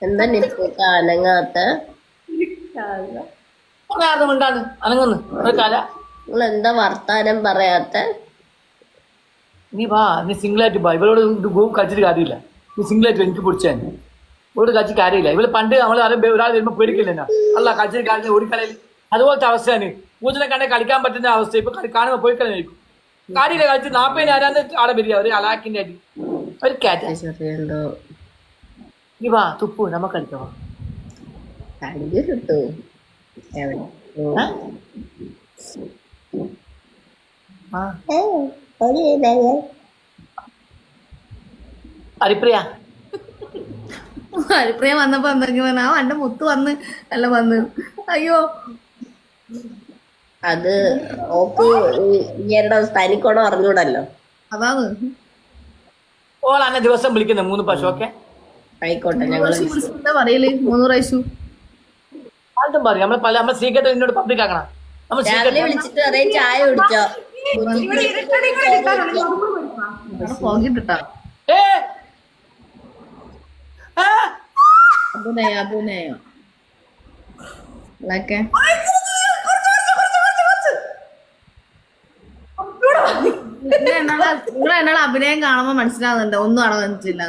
എന്താ നിപ്പൂട്ട അനങ്ങാത്ത? കൊണ്ടാണ് അനങ്ങുന്നു ഒരു കല. നിങ്ങൾ എന്താ വർത്താനം പറയാത്ത? നീ വാ, നീ സിംഗിളായിട്ട് വാ. ഇവളോട് കളിച്ചിട്ട് കാര്യമില്ല. നീ സിംഗിളായിട്ട് എനിക്ക് പിടിച്ചാൽ ഇവളോട് കളിച്ച് കാര്യമില്ല. ഇവള് പണ്ട് നമ്മൾ ഒരാൾ വരുമ്പോൾ പേടിക്കില്ല. അല്ല കളിച്ചിട്ട് കാര്യം ഓടിക്കളയിൽ അതുപോലത്തെ അവസ്ഥയാണ്. പൂജനെ കണ്ടെ കളിക്കാൻ പറ്റുന്ന അവസ്ഥ. ഇപ്പൊ കാണുമ്പോ പോയി കളഞ്ഞിരിക്കും. കാര്യമില്ല, കളിച്ച് 40 ആരാന്ന് ആടെ വരിക ഒരു അലാക്കിന്റെ അടി ഒരു കാറ്റ. ചെറിയണ്ടോ നീ വാ തുപ്പു, നമുക്ക് കളിക്കാം. കടിഞ്ഞു കിട്ടൂ. എവിടെ ഹരിപ്രിയ ഹരിപ്രിയ വന്നപ്പോ എന്തൊക്കെ പറഞ്ഞ ആ എന്റെ മുത്ത് വന്ന് എല്ലാം വന്ന്. അയ്യോ അത് ഓക്ക് ഇങ്ങരുടെ തനിക്കോണം അറിഞ്ഞൂടല്ലോ. അതാണ് ഓൾ അന്നെ ദിവസം വിളിക്കുന്നത് 3 പശു ഒക്കെ. ആയിക്കോട്ടെ, ഞങ്ങള് എന്താ പറയല് 3 പ്രാവശ്യം ആദ്യം പറയും നമ്മളെ സീക്രട്ട് എന്നോട് പബ്ലിക് ആക്കണം. നമ്മൾ രാവിലെ വിളിച്ചിട്ട് പറയും ചായ കുടിച്ചോ. പോകിട്ടാ ഏ അഭിനയോ ഇതൊക്കെ നിങ്ങൾ എന്നോട് അഭിനയം കാണുമ്പോ മനസ്സിലാവുന്നുണ്ട് ഒന്നും അടങ്ങില്ല.